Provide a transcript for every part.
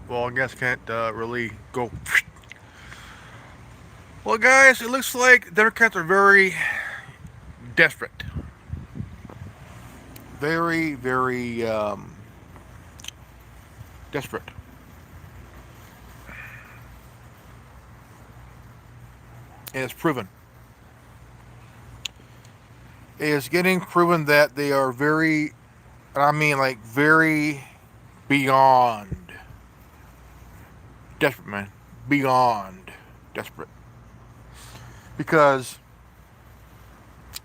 Well, I guess can't really go. Well, guys, it looks like Democrats are very desperate, very desperate, and it's proven. It is getting proven that they are very, and I mean like very beyond desperate, man, beyond desperate, because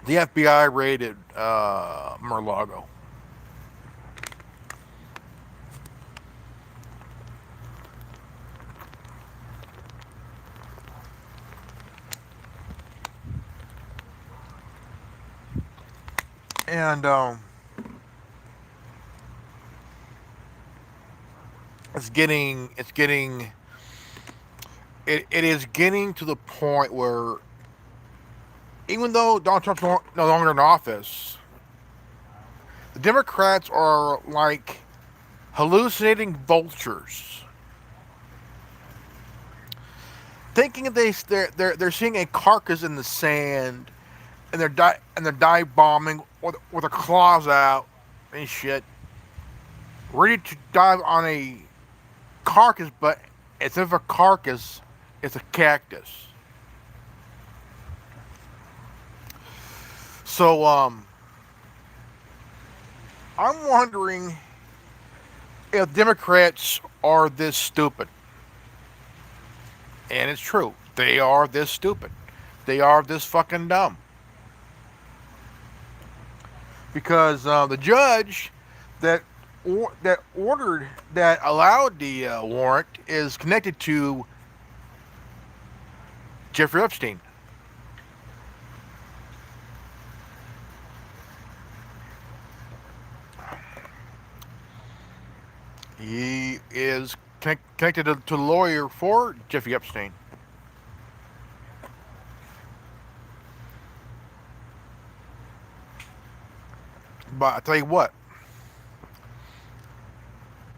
the FBI raided Mar-a-Lago. And it is getting to the point where even though Donald Trump's no longer in office, the Democrats are like hallucinating vultures, thinking that they're seeing a carcass in the sand, and they're dive bombing with their claws out and shit, ready to dive on a carcass, but instead of a carcass, it's a cactus. So I'm wondering if Democrats are this stupid, and it's true, they are this stupid, they are this fucking dumb, because the judge that that ordered that allowed the warrant is connected to Jeffrey Epstein. He is connected to the lawyer for Jeffrey Epstein. But I tell you what,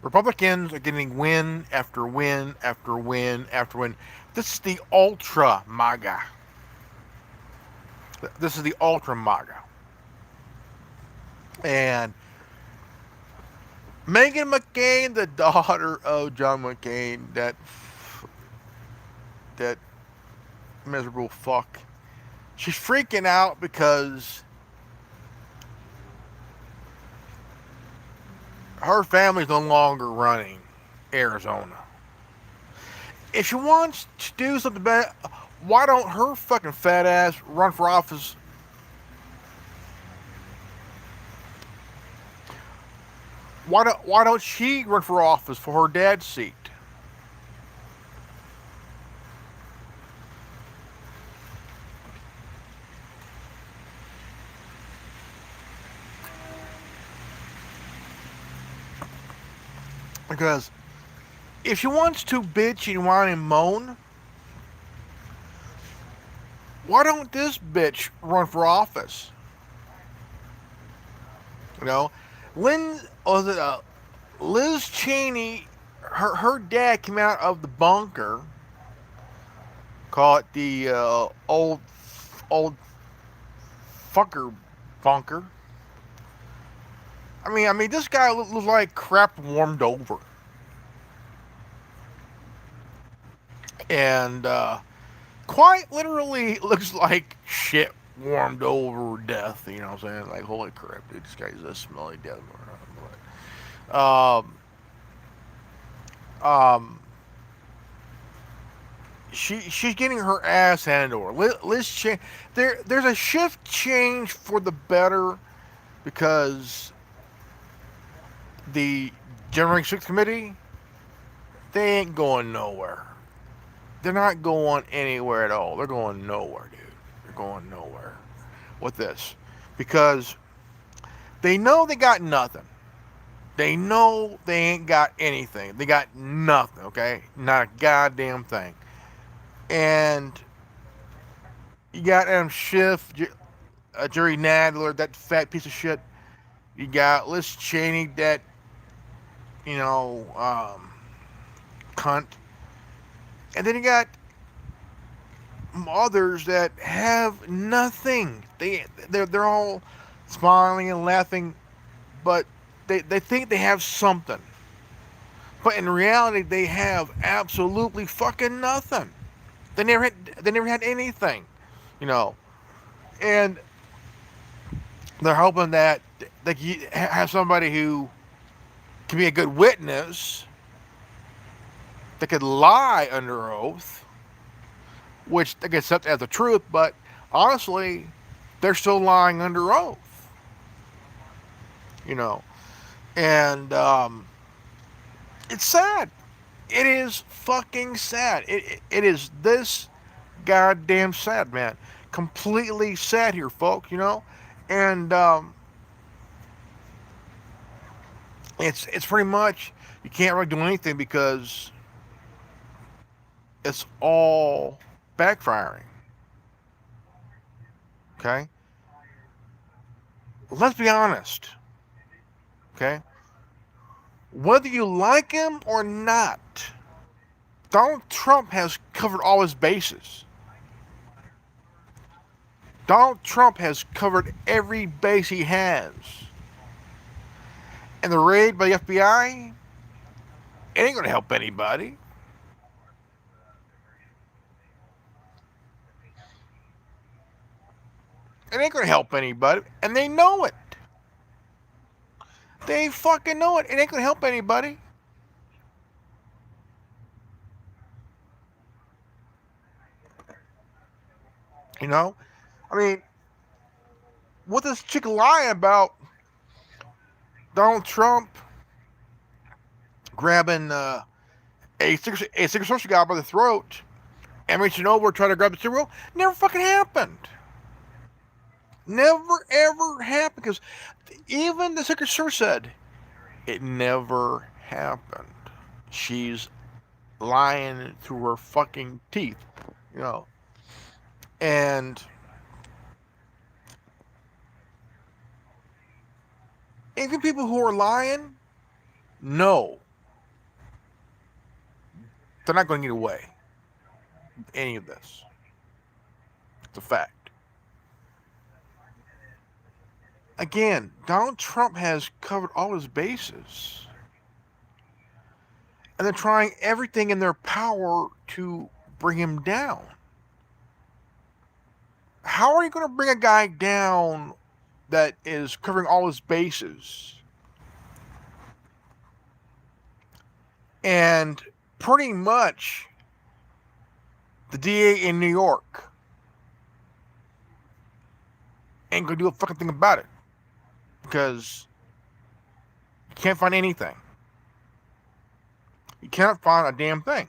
Republicans are getting win after win after win after win. This is the ultra MAGA. This is the ultra MAGA. And Megan McCain, the daughter of John McCain, that miserable fuck, she's freaking out because her family's no longer running Arizona. If she wants to do something better, why don't her fucking fat ass run for office? Why don't she run for office for her dad's seat? Because if she wants to bitch and whine and moan, why don't this bitch run for office? You know, Lynn was it Liz Cheney? Her dad came out of the bunker. Call it the old fucker bunker. I mean, this guy looks like crap warmed over, and quite literally looks like shit warmed over death. You know what I'm saying? Like, holy crap, dude, this guy's a smelly death. Um, um, she's getting her ass handed over. Liz change there's a shift change for the better because the January 6th committee, they ain't going nowhere. They're not going anywhere at all. They're going nowhere, dude. They're going nowhere with this because they know they got nothing. They know they ain't got anything. They got nothing, okay? Not a goddamn thing. And you got Adam Schiff, Jerry Nadler, that fat piece of shit. You got Liz Cheney, that, you know, cunt. And then you got others that have nothing. They're all smiling and laughing, but they think they have something. But in reality, they have absolutely fucking nothing. They never had anything, you know. And they're hoping that they have somebody who can be a good witness that could lie under oath, which they can accept as the truth, but honestly, they're still lying under oath, you know. And it's sad. It is fucking sad. It is this goddamn sad, man. Completely sad here, folks, you know. And it's pretty much you can't really do anything because it's all backfiring. Okay? Let's be honest. Okay? Whether you like him or not, Donald Trump has covered all his bases. Donald Trump has covered every base he has. And the raid by the FBI, it ain't going to help anybody. It ain't going to help anybody. And they know it. They fucking know it. It ain't going to help anybody. You know? I mean, what this chick lying about Donald Trump grabbing a Secret Service guy by the throat and reaching over trying to grab the cereal never fucking happened. Never ever happened because even the Secret Service said it never happened. She's lying through her fucking teeth, you know. And even people who are lying know they're not going to get away with any of this. It's a fact. Again, Donald Trump has covered all his bases. And they're trying everything in their power to bring him down. How are you going to bring a guy down that is covering all his bases? And pretty much the DA in New York ain't going to do a fucking thing about it. Because you can't find anything. You cannot find a damn thing.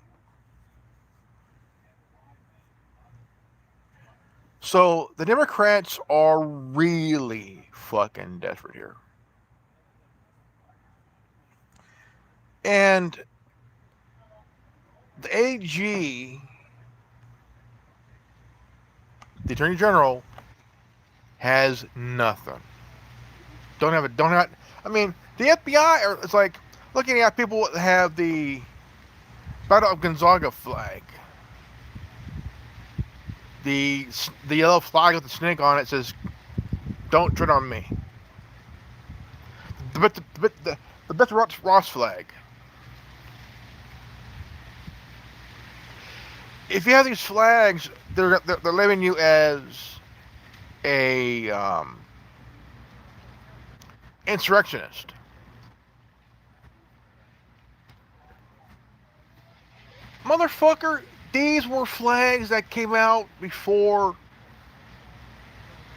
So the Democrats are really fucking desperate here. And the AG, the Attorney General, has nothing. Don't have. I mean, the FBI is like looking at people that have the Battle of Gonzaga flag. The yellow flag with the snake on it says, "Don't tread on me." The Beth Ross flag. If you have these flags, they're labeling you as a insurrectionist. Motherfucker, these were flags that came out before.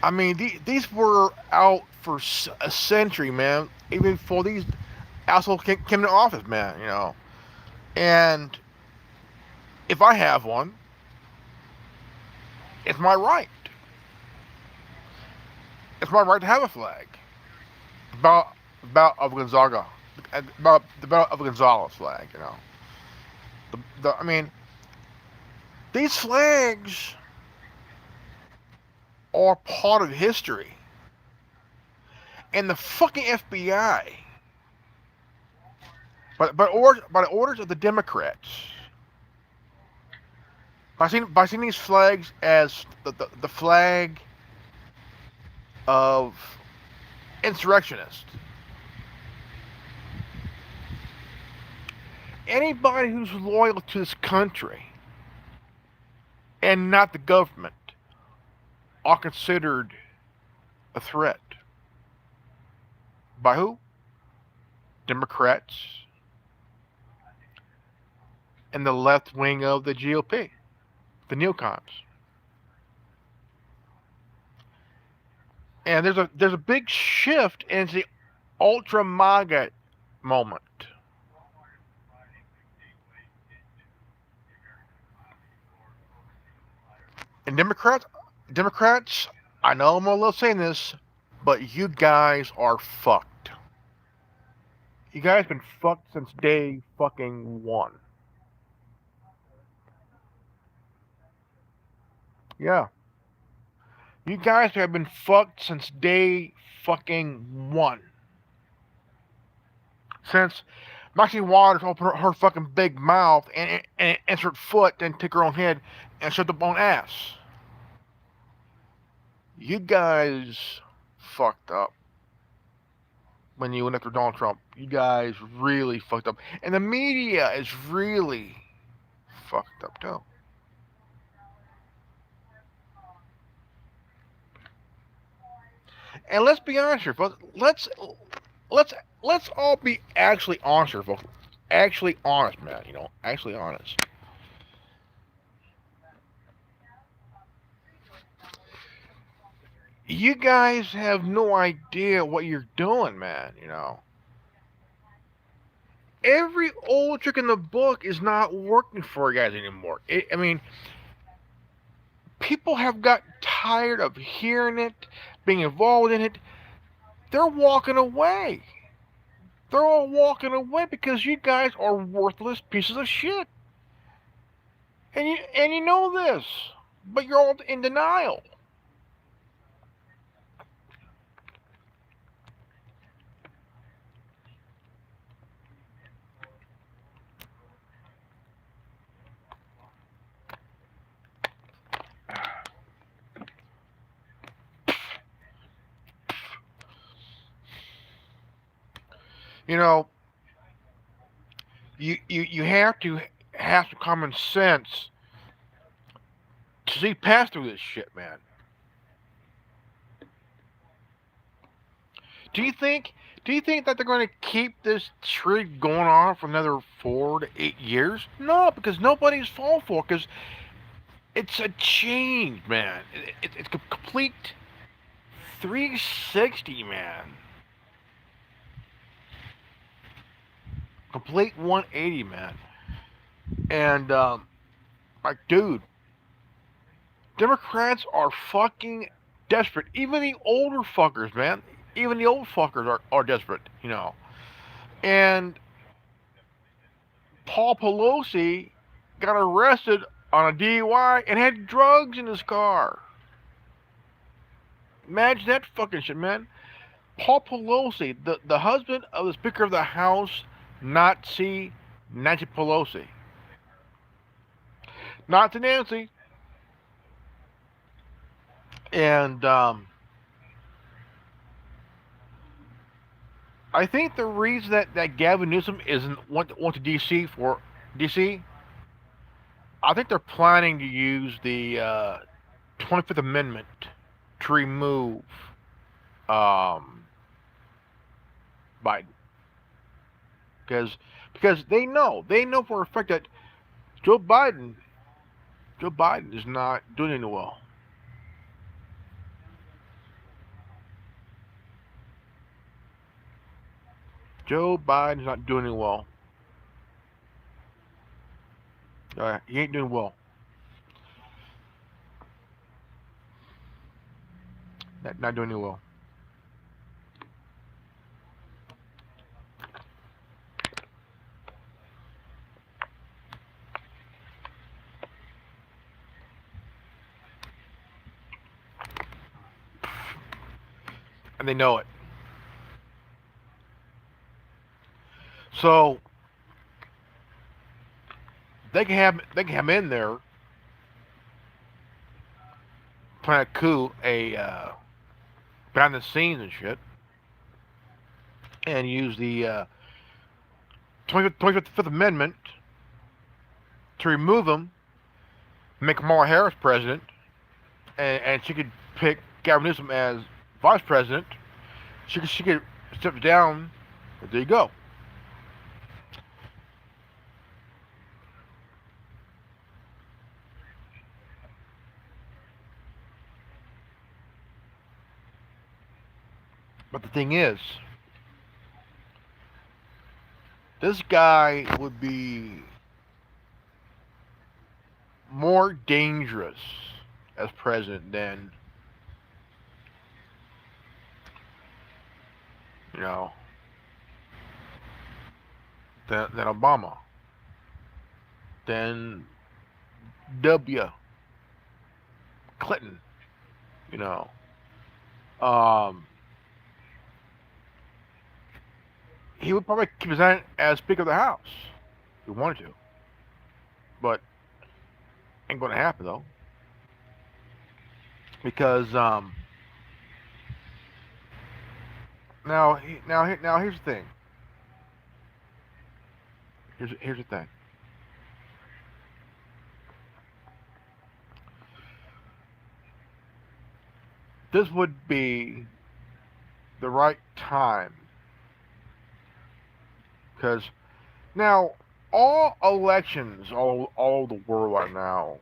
I mean, these were out for a century, man. Even before these assholes came into office, man, you know. And if I have one, it's my right. It's my right to have a flag. About of Gonzaga. About the Battle of Gonzales flag, you know. I mean, these flags are part of history. And the fucking FBI by the orders of the Democrats. By seeing these flags as the flag of insurrectionists. Anybody who's loyal to this country and not the government are considered a threat. By who? Democrats and the left wing of the GOP, the neocons. And there's a big shift into the ultra MAGA moment. And Democrats, I know I'm a little saying this, but you guys are fucked. You guys been fucked since day fucking one. Yeah. You guys have been fucked since day fucking one. Since Maxine Waters opened her fucking big mouth and insert foot, then take her own head and shut the bone ass. You guys fucked up when you went after Donald Trump. You guys really fucked up. And the media is really fucked up too. And let's be honest here, folks. Let's all be actually honest here, folks. Actually honest, man. Actually honest. You guys have no idea what you're doing, man. Every old trick in the book is not working for you guys anymore. I mean, people have got tired of hearing it, being involved in it. They're walking away. They're all walking away because you guys are worthless pieces of shit. And you know this, but you're all in denial. You know, you have to have some common sense to see past through this shit, man. Do you think that they're going to keep this trend going on for another 4 to 8 years? No, because nobody's falling for it. Because it's a change, man. It's a complete 360, man. Complete 180, man. And like, dude, Democrats are fucking desperate. Even the older fuckers, man. Even the old fuckers are desperate, And Paul Pelosi got arrested on a DUI and had drugs in his car. Imagine that fucking shit, man. Paul Pelosi, the husband of the Speaker of the House, Nazi Nancy Pelosi. Nazi Nancy. And I think the reason that Gavin Newsom isn't went to DC for DC, I think they're planning to use the 25th Amendment to remove Biden, because they know for a fact that Joe Biden is not doing any well. Joe Biden's not doing any well. He ain't doing well. Not doing any well. And they know it. So they can have in there, plan a coup, behind the scenes and shit, and use the 25th Amendment to remove him, make Kamala Harris president, and she could pick Gavin Newsom as vice president. She could step down. But there you go. But the thing is, this guy would be more dangerous as president you know, than Obama, than W. Clinton. You know, um, he would probably present as Speaker of the House if he wanted to, but ain't going to happen though, because now here's the thing. Here's the thing. This would be the right time, because now all elections all over the world right now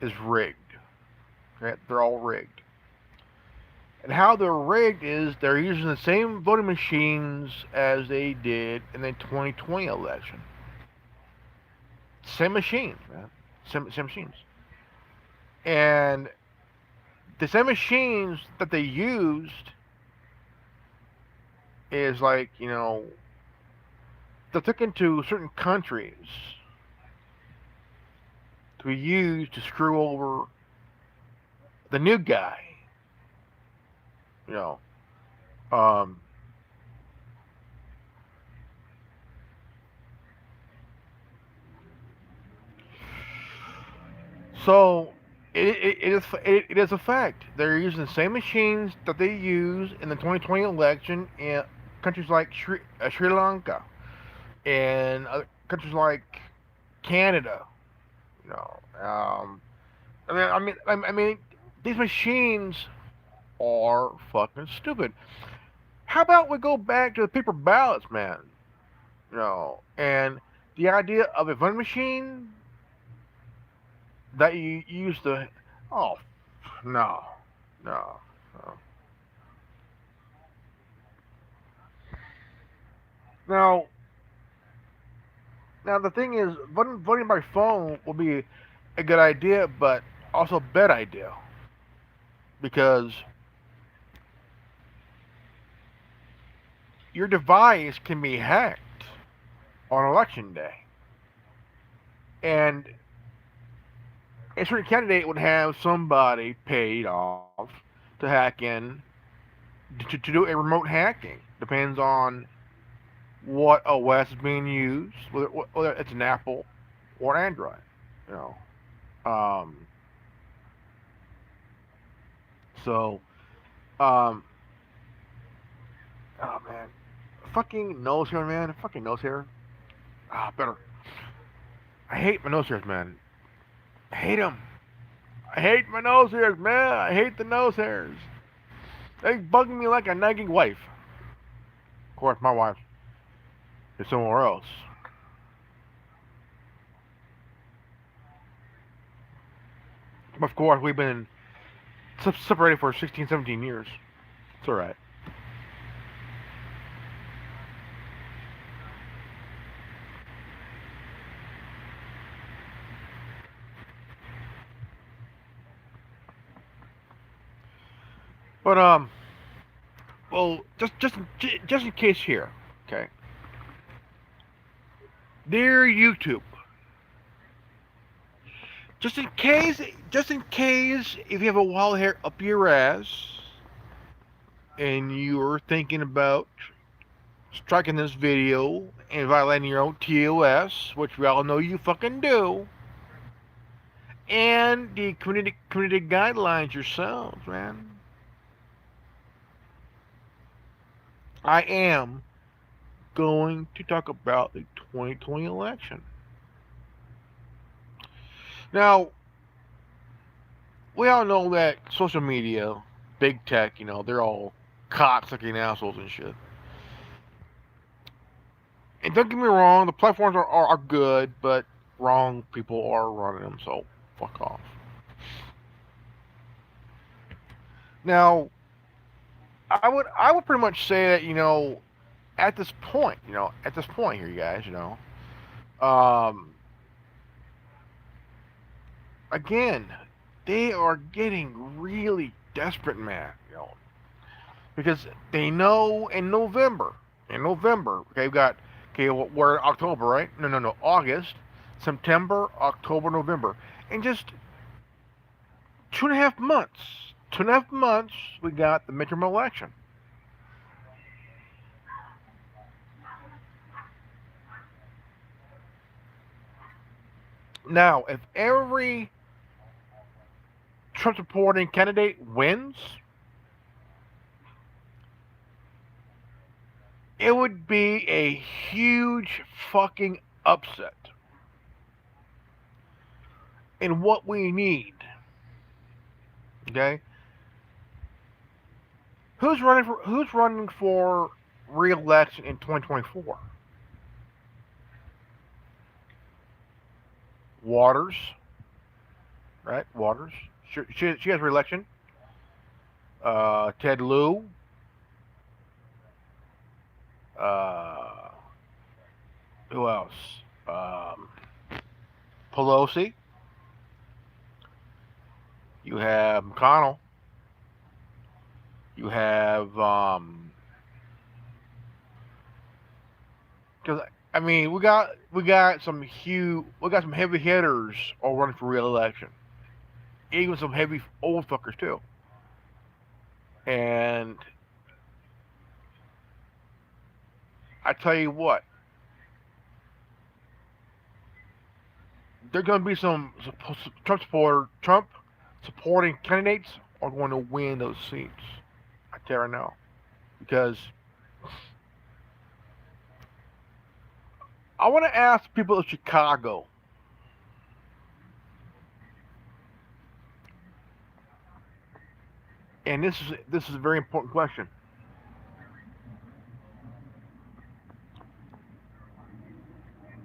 is rigged. Okay? They're all rigged. And how they're rigged is they're using the same voting machines as they did in the 2020 election. Same machines, man. Same machines. And the same machines that they used is like, they took into certain countries to be used to screw over the new guy. Um, so it is a fact. They're using the same machines that they used in the 2020 election in countries like Sri Lanka and other countries like Canada. You know, um, I mean, these machines are fucking stupid. How about we go back to the paper ballots, man? And the idea of a voting machine that you used to. Oh, no, no, no. Now, now the thing is, voting by phone will be a good idea, but also a bad idea because your device can be hacked on election day, and a certain candidate would have somebody paid off to hack in to do a remote hacking. Depends on what OS is being used, whether it's an Apple or an Android. You know, um, so um, oh man, fucking nose hair, man, fucking nose hair. Better. I hate my nose hairs, man. I hate them. I hate my nose hairs, man. I hate the nose hairs. They bug me like a nagging wife. Of course, my wife is somewhere else. Of course, we've been separated for 16, 17 years. It's alright. But, well, just in case here, okay? Dear YouTube, just in case, if you have a wild hair up your ass and you're thinking about striking this video and violating your own TOS, which we all know you fucking do, and the community guidelines yourselves, man. I am going to talk about the 2020 election. Now, we all know that social media, big tech, they're all cocksucking assholes and shit. And don't get me wrong, the platforms are good, but wrong people are running them, so fuck off. Now, I would pretty much say that at this point here, you guys, um, again, they are getting really desperate, man, because they know in November, okay, we've got, okay, we're in October, right? No, August, September, October, November, and just 2.5 months. 2.5 months, we got the midterm election. Now, if every Trump supporting candidate wins, it would be a huge fucking upset. And what we need, okay? Who's running for re-election in 2024? Waters, right? Waters. She has re-election. Ted Lieu. Uh, who else? Um, Pelosi. You have McConnell. You have because I mean we got some heavy hitters all running for re-election. Even some heavy old fuckers too. And I tell you what, there's going to be some Trump supporting candidates are going to win those seats. I tell you right now, because I want to ask people of Chicago. And this is a very important question.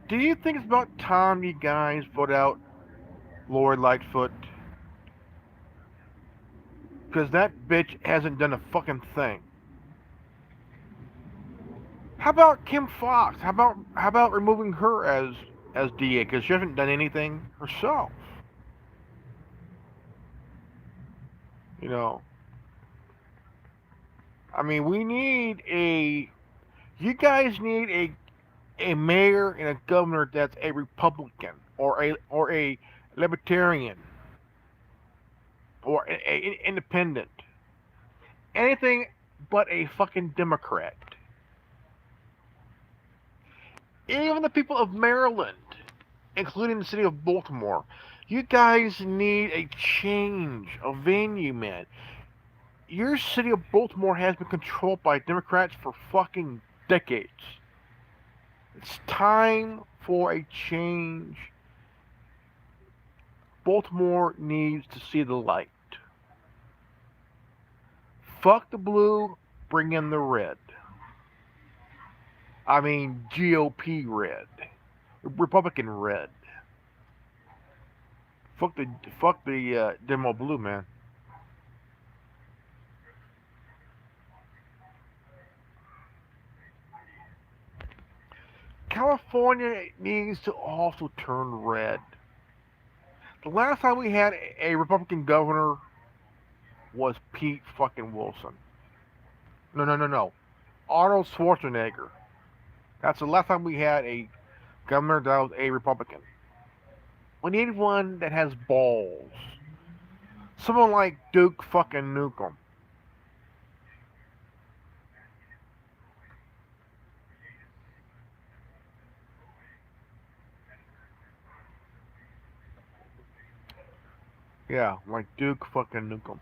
Do you think it's about time you guys vote out Lori Lightfoot? Because that bitch hasn't done a fucking thing. How about Kim Fox? How about removing her as DA? Because she hasn't done anything herself. You know, I mean, you guys need a mayor and a governor that's a Republican or a Libertarian or a independent. Anything but a fucking Democrat. Even the people of Maryland, including the city of Baltimore, you guys need a change of venue, man. Your city of Baltimore has been controlled by Democrats for fucking decades. It's time for a change. Baltimore needs to see the light. Fuck the blue, bring in the red. I mean GOP red. Republican red. Fuck the demo blue, man. California needs to also turn red. The last time we had a Republican governor was Pete fucking Wilson. No. Arnold Schwarzenegger. That's the last time we had a governor that was a Republican. We need one that has balls. Someone like Duke fucking Nukem. Yeah, like Duke fucking Nukem.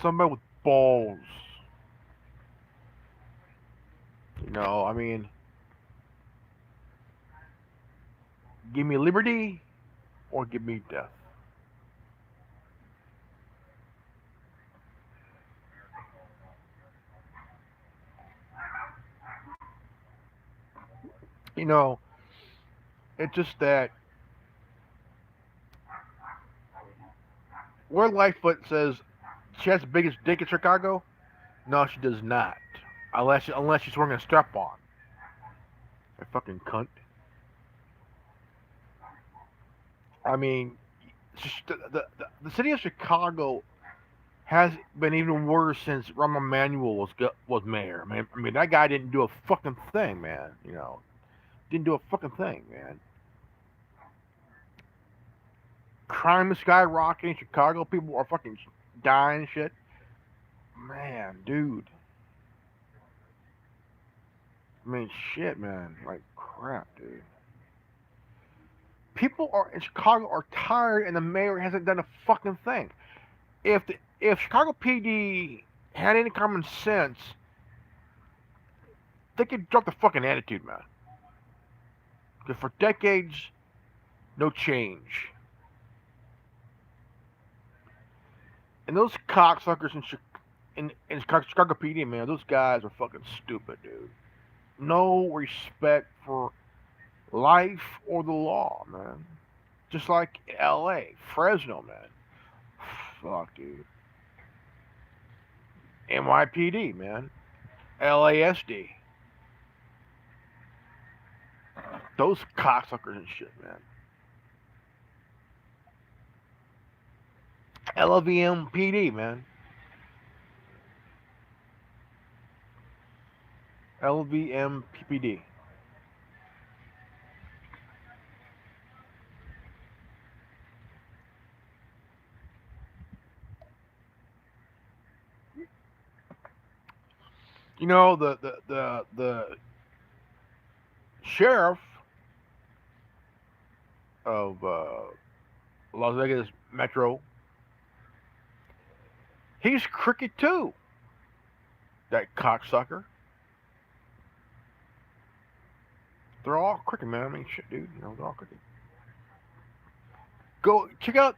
Somebody with balls. I mean, give me liberty or give me death. You know, it's just that where Lightfoot says she has the biggest dick in Chicago, no, she does not. Unless she's wearing a strap on. That fucking cunt. I mean, the city of Chicago has been even worse since Rahm Emanuel was mayor. I mean, that guy didn't do a fucking thing, man. Didn't do a fucking thing, man. Crime is skyrocketing in Chicago. People are fucking dying and shit. Man, dude. I mean, shit, man. Like crap, dude. People are in Chicago are tired, and the mayor hasn't done a fucking thing. If Chicago PD had any common sense, they could drop the fucking attitude, man. Because for decades, no change. And those cocksuckers in Chicago PD, man, those guys are fucking stupid, dude. No respect for life or the law, man. Just like L.A., Fresno, man. Fuck, dude. NYPD, man. LASD. Those cocksuckers and shit, man. LVMPD, man. LVMPD. The sheriff of Las Vegas Metro, he's crooked too. That cocksucker. They're all crooked, man. I mean, shit, dude. They're all crooked. Go check out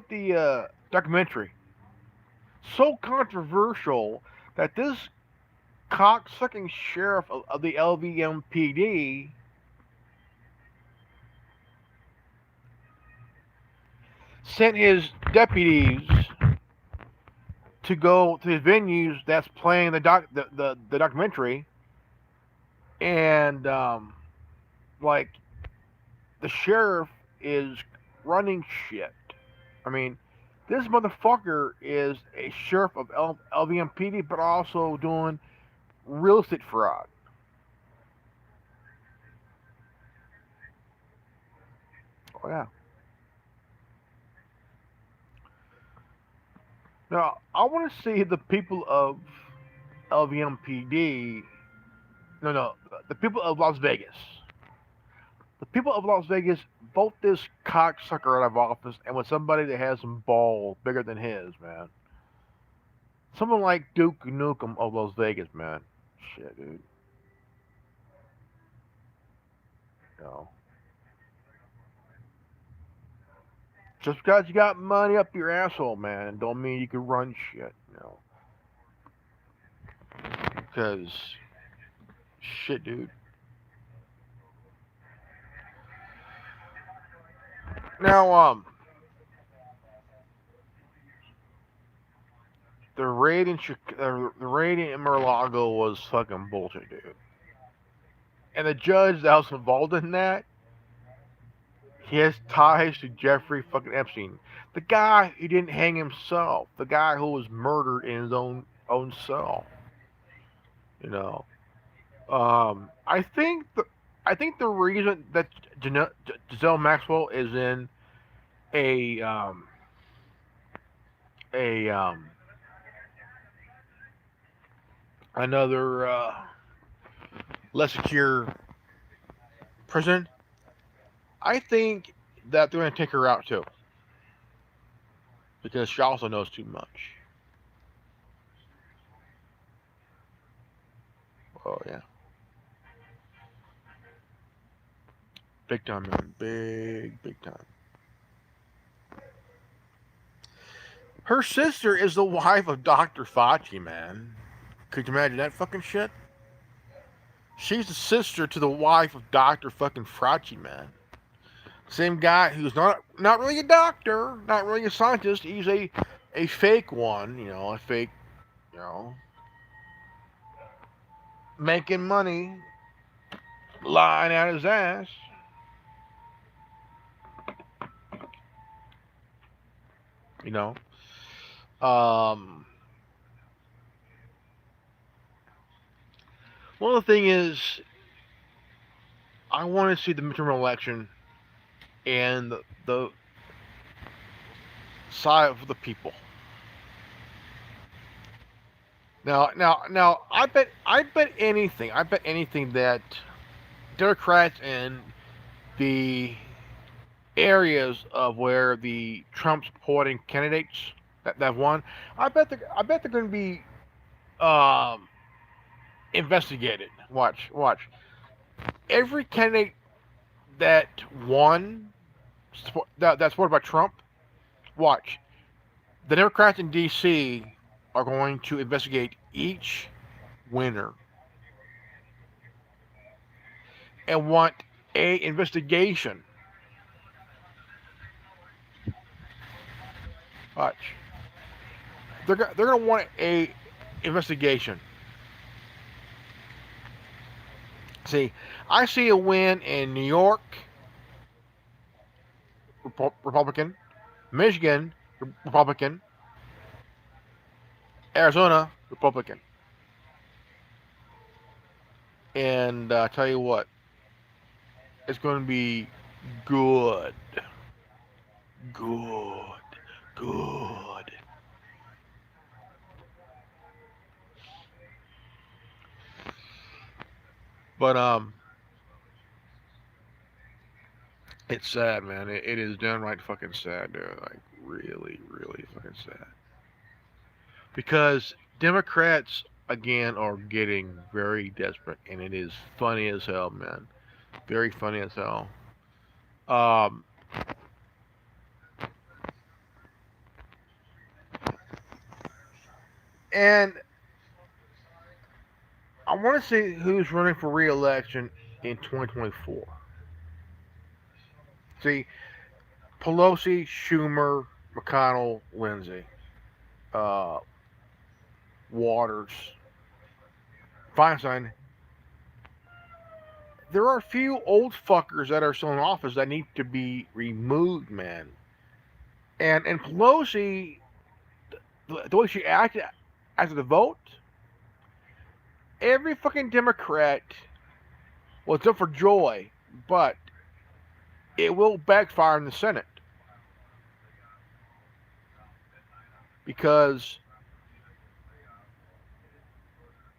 the documentary. So controversial that this cocksucking sheriff of the LVMPD sent his deputies to go to his venues that's playing the documentary, and like the sheriff is running shit. I mean, this motherfucker is a sheriff of LVMPD, but also doing real estate fraud. Oh yeah. Now I want to see the people of LVMPD. No, no, the people of Las Vegas. The people of Las Vegas vote this cocksucker out of office, and with somebody that has some balls bigger than his, man. Someone like Duke Nukem of Las Vegas, man. Shit, dude. You know, just because you got money up your asshole, man, don't mean you can run shit. Because shit, dude. Now, the raid in Mar-a-Lago was fucking bullshit, dude. And the judge that was involved in that, he has ties to Jeffrey fucking Epstein, the guy who didn't hang himself, the guy who was murdered in his own cell. You know, I think the reason that Giselle Maxwell is in a a another less secure prison I think that they're going to take her out too because she also knows too much. Oh yeah, big time, man, big time. Her sister is the wife of Dr. Fauci, man. Could you imagine that fucking shit? She's the sister to the wife of Dr. fucking Fauci, man. Same guy who's not really a doctor, not really a scientist. He's a fake one, a fake, you know, making money, lying out his ass. You know, um, one of the thing is, I want to see the midterm election and the side of the people. Now, I bet anything that Democrats and the areas of where the Trump supporting candidates that won, I bet they're going to be um, investigated. Watch. Every candidate that won that's supported by Trump. Watch. The Democrats in D.C. are going to investigate each winner and want a investigation. Watch. They're going to want a investigation. See, I see a win in New York, Republican, Michigan, Republican, Arizona, Republican. And I tell you what, it's going to be good. Good. Good. But it's sad, man. It is downright fucking sad, dude. Like really, really fucking sad. Because Democrats again are getting very desperate, and it is funny as hell, man. Very funny as hell. Um, and I want to see who's running for re-election in 2024. See, Pelosi, Schumer, McConnell, Lindsey, uh, Waters, Feinstein. There are a few old fuckers that are still in office that need to be removed, man. And Pelosi, the way she acted after the vote, every fucking Democrat was up for joy, but it will backfire in the Senate because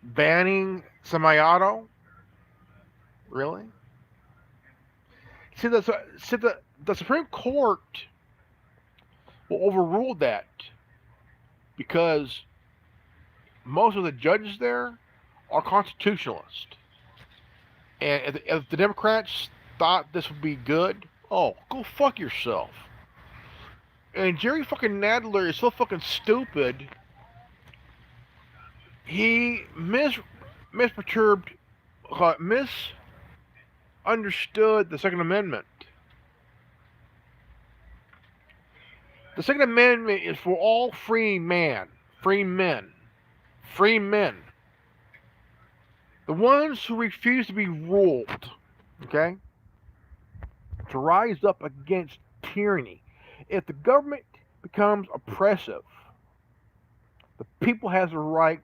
banning Samayato, really? See, the Supreme Court will overrule that because most of the judges there are constitutionalists. And if the Democrats thought this would be good, oh, go fuck yourself. And Jerry fucking Nadler is so fucking stupid. He misperturbed, misunderstood the Second Amendment. The Second Amendment is for all free men. Free men. The ones who refuse to be ruled, okay? To rise up against tyranny. If the government becomes oppressive, the people has a right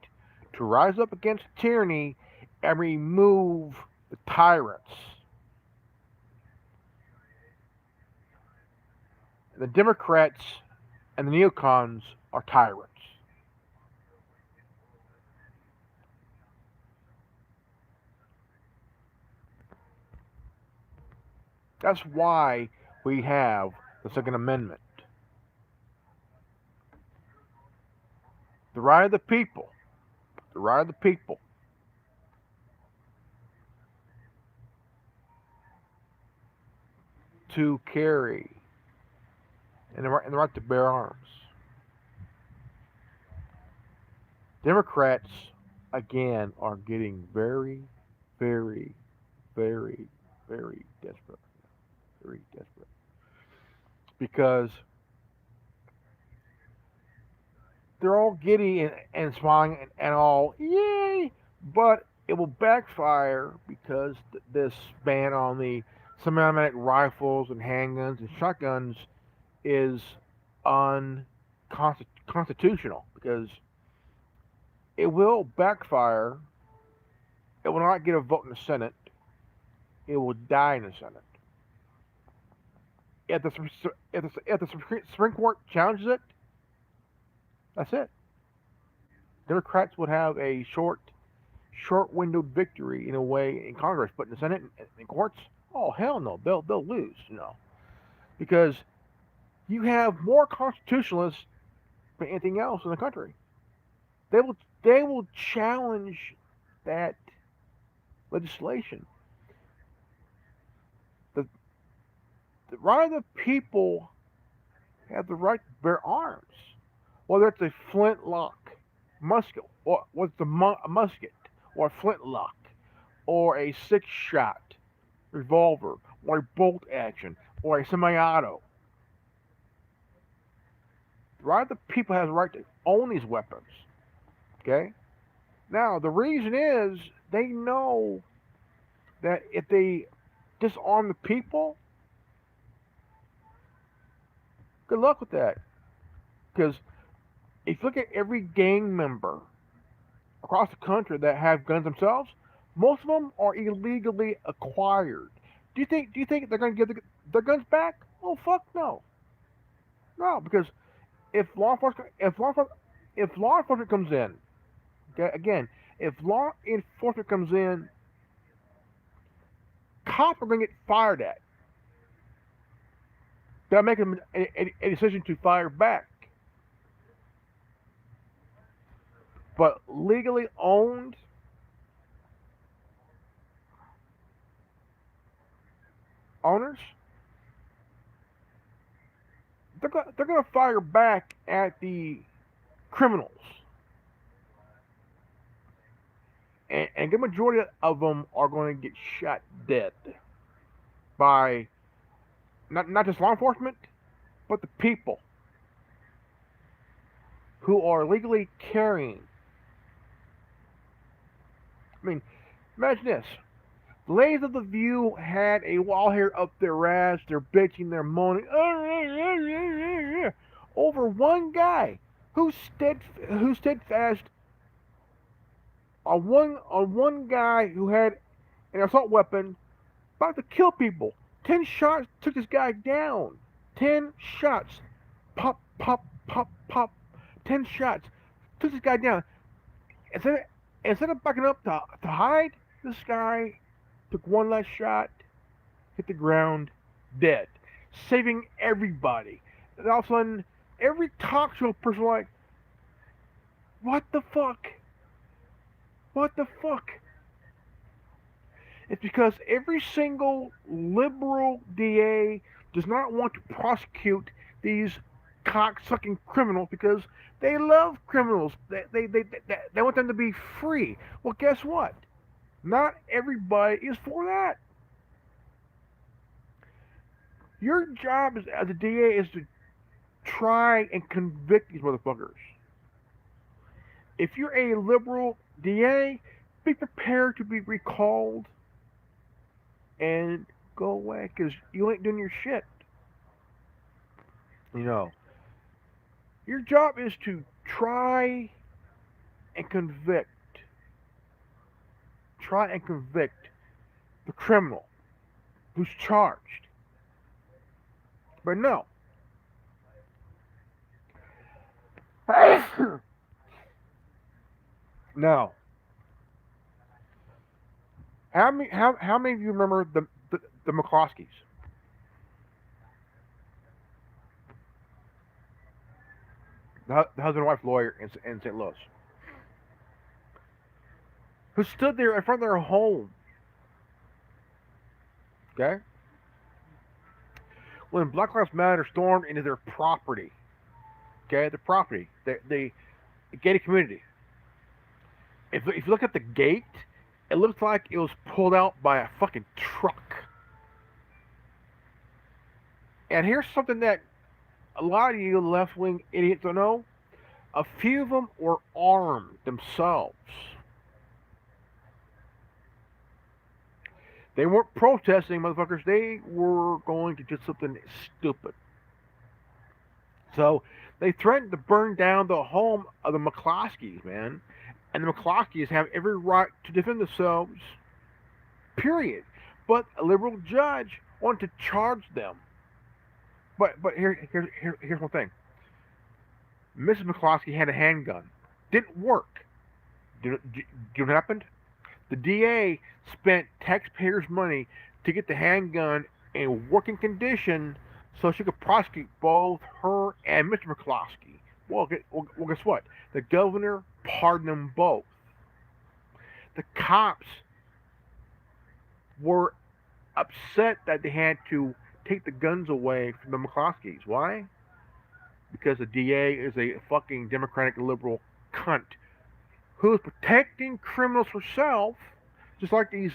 to rise up against tyranny and remove the tyrants. The Democrats and the neocons are tyrants. That's why we have the Second Amendment. The right of the people. The right of the people to carry and the right to bear arms. Democrats, again, are getting very, very, very, very desperate. Very desperate. Because they're all giddy and smiling and all, yay! But it will backfire because this ban on the semi-automatic rifles and handguns and shotguns is unconstitutional because it will backfire. It will not get a vote in the Senate. It will die in the Senate. If the Supreme Court challenges it, that's it. Democrats would have a short-windowed victory in a way in Congress, but in the Senate and in courts, oh hell no, they'll lose, because you have more constitutionalists than anything else in the country. They will challenge that legislation. The the right of the people have the right to bear arms, whether it's a flintlock musket or what's a musket or a flintlock or a six-shot revolver or a bolt action or a semi-auto. The right of the people has the right to own these weapons. Okay? Now, the reason is they know that if they disarm the people, good luck with that. Because if you look at every gang member across the country that have guns themselves, most of them are illegally acquired. Do you think they're going to give their guns back? Oh fuck no, no. Because if law enforcement comes in, okay, again, if law enforcement comes in, cops are going to get fired at. They'll make a decision to fire back. But legally owned owners, they're going to fire back at the criminals. And the majority of them are going to get shot dead by not just law enforcement, but the people who are legally carrying. I mean, imagine this. The ladies of the View had a wall hair up their ass. They're bitching, they're moaning over one guy who steadfast on one guy who had an assault weapon about to kill people. 10 shots took this guy down. 10 shots. Pop, pop, pop, pop. 10 shots took this guy down. Instead of backing up to hide, this guy took one last shot, hit the ground, dead, saving everybody. And all of a sudden, every talk show person like, what the fuck? What the fuck? It's because every single liberal DA does not want to prosecute these cocksucking criminals because they love criminals. They want them to be free. Well, guess what? Not everybody is for that. Your job as a DA is to try and convict these motherfuckers. If you're a liberal DA, be prepared to be recalled and go away because you ain't doing your shit. You know, your job is to try and convict. Try and convict the criminal who's charged. But no. No. How many of you remember the McCloskeys? the husband and wife lawyer in St. Louis, who stood there in front of their home, okay, when Black Lives Matter stormed into their property, okay, the property, the gated community. If you look at the gate, it looks like it was pulled out by a fucking truck. And here's something that a lot of you left wing idiots don't know. A few of them were armed themselves. They weren't protesting, motherfuckers. They were going to do something stupid. So they threatened to burn down the home of the McCloskeys, man. And the McCloskeys have every right to defend themselves, period. But a liberal judge wanted to charge them. But here's one thing. Mrs. McCloskey had a handgun. Didn't work. Do you know what happened? The DA spent taxpayers' money to get the handgun in working condition so she could prosecute both her and Mr. McCloskey. Well, guess what? The governor pardoned them both. The cops were upset that they had to take the guns away from the McCloskeys. Why? Because the DA is a fucking Democratic liberal cunt who is protecting criminals herself, just like these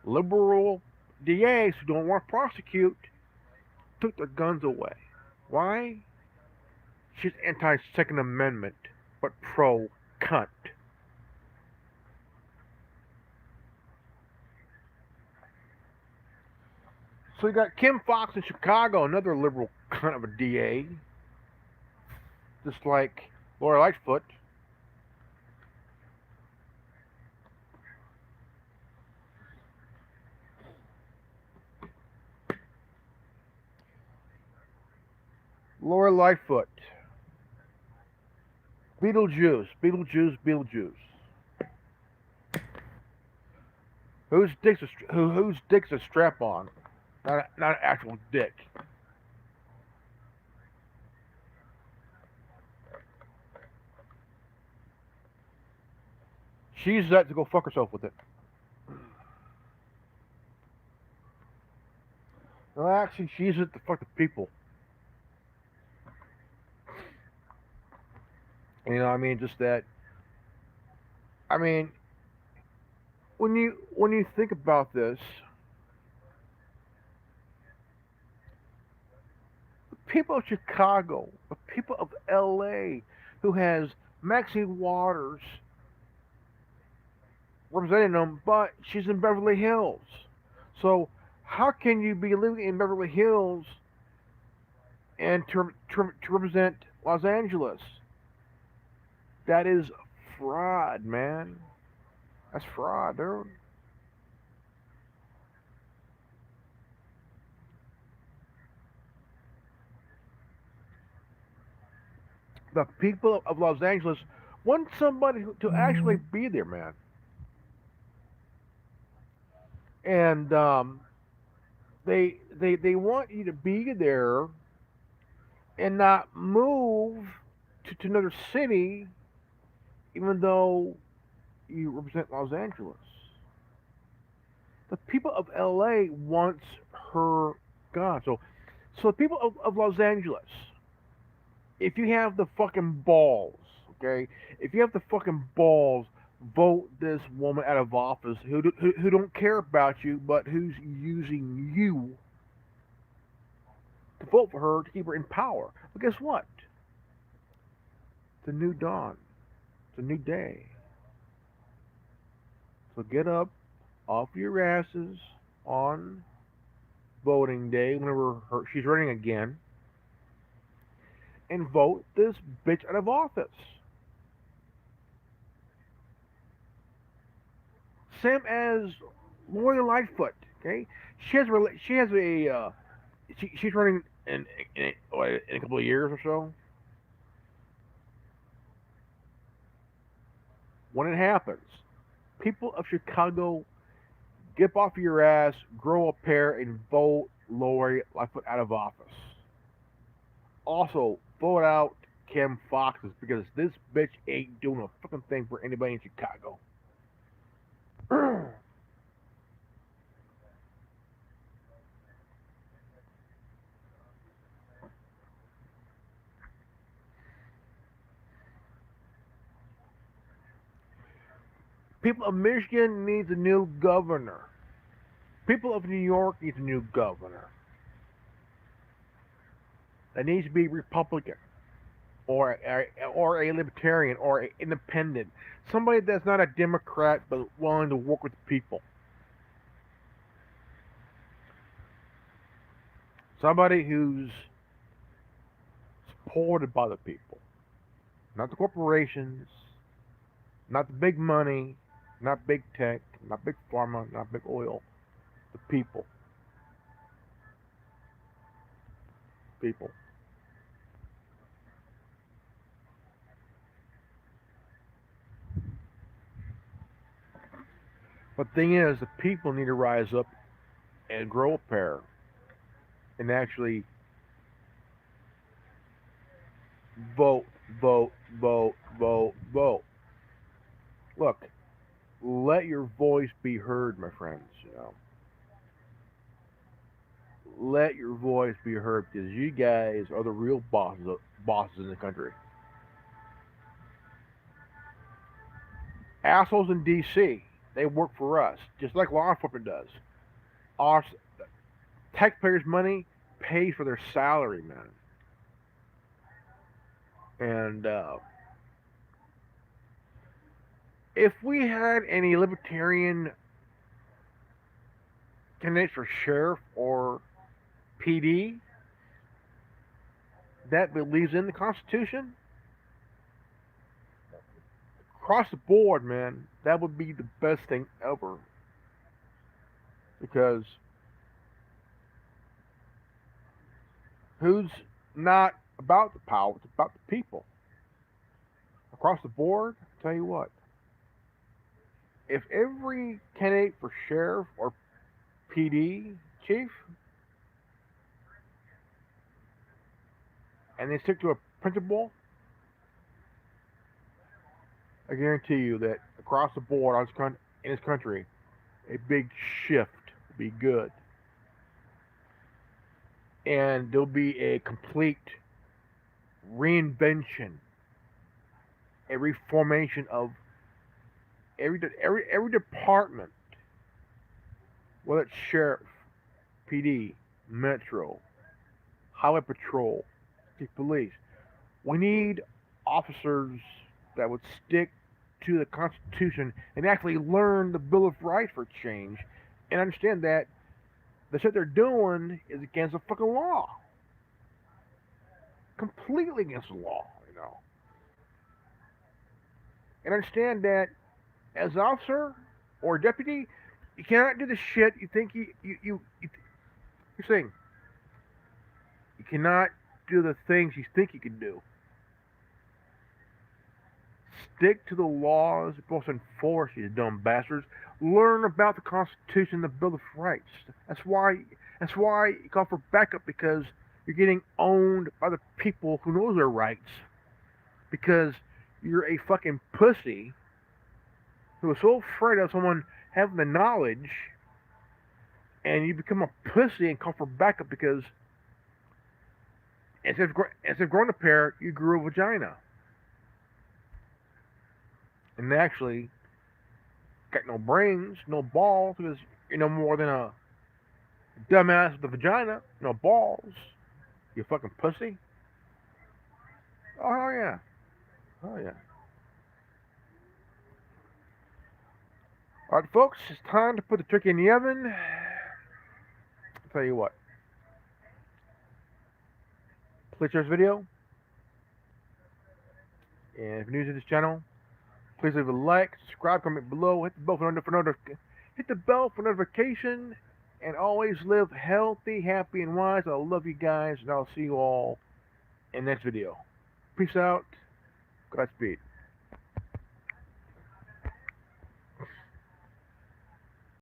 liberal DAs who don't want to prosecute took their guns away. Why? She's anti-Second Amendment, but pro-cunt. So you got Kim Foxx in Chicago, another liberal cunt of a DA, just like Lori Lightfoot. Lori Lightfoot. Beetlejuice, Beetlejuice, Beetlejuice. Whose dick's a strap on? Not an actual dick. She uses that to go fuck herself with it. Well, actually, she uses it to fuck the people. You know, I mean, just that. I mean, when you think about this, the people of Chicago, the people of L.A., who has Maxine Waters representing them, but she's in Beverly Hills. So how can you be living in Beverly Hills and to represent Los Angeles? That is fraud, man. That's fraud, dude. The people of Los Angeles want somebody to actually be there, man. And they want you to be there and not move to another city, even though you represent Los Angeles. The people of LA wants her gone. So the people of Los Angeles, if you have the fucking balls, okay, if you have the fucking balls, vote this woman out of office who don't care about you, but who's using you to vote for her to keep her in power. But guess what? It's a new dawn. It's a new day. So get up off your asses on voting day whenever she's running again and vote this bitch out of office. Same as Lori Lightfoot. Okay, she's running in a couple of years or so. When it happens, people of Chicago, get off your ass, grow a pair, and vote Lori Lightfoot out of office. Also, vote out Kim Fox is because this bitch ain't doing a fucking thing for anybody in Chicago. People of Michigan needs a new governor. People of New York needs a new governor. That needs to be Republican or a Libertarian or an Independent. Somebody that's not a Democrat but willing to work with the people. Somebody who's supported by the people. Not the corporations, not the big money, not big tech, not big pharma, not big oil. The people. People. But the thing is, the people need to rise up and grow a pair and actually vote, vote, vote, vote, vote. Look, let your voice be heard, my friends. Let your voice be heard because you guys are the real bosses in the country. Assholes in D.C. They work for us, just like law enforcement does. Our taxpayers' money pays for their salary, man. And if we had any libertarian candidates for sheriff or PD that believes in the Constitution, across the board, man, that would be the best thing ever. Because who's not about the power, it's about the people. Across the board, I'll tell you what, if every candidate for sheriff or PD chief and they stick to a principle, I guarantee you that across the board in this country, a big shift will be good. And there'll be a complete reinvention, a reformation of every department, whether it's sheriff, PD, metro, highway patrol, state police. We need officers that would stick to the Constitution and actually learn the Bill of Rights for change and understand that the shit they're doing is against the fucking law. Completely against the law, And understand that as an officer or a deputy, you cannot do the shit you think you're saying. You cannot do the things you think you can do. Stick to the laws you're supposed to enforce, you dumb bastards. Learn about the Constitution and the Bill of Rights. That's why you call for backup, because you're getting owned by the people who know their rights. Because you're a fucking pussy who is so afraid of someone having the knowledge, and you become a pussy and call for backup because instead of growing a pair, you grew a vagina. And actually got no brains, no balls, because you're no more than a dumbass with a vagina, no balls. You fucking pussy. Oh yeah. Oh yeah. Alright folks, it's time to put the turkey in the oven. I'll tell you what. Please share this video. And if you're new to this channel, please leave a like, subscribe, comment below, hit the bell for notification, and always live healthy, happy, and wise. I love you guys, and I'll see you all in the next video. Peace out. Godspeed.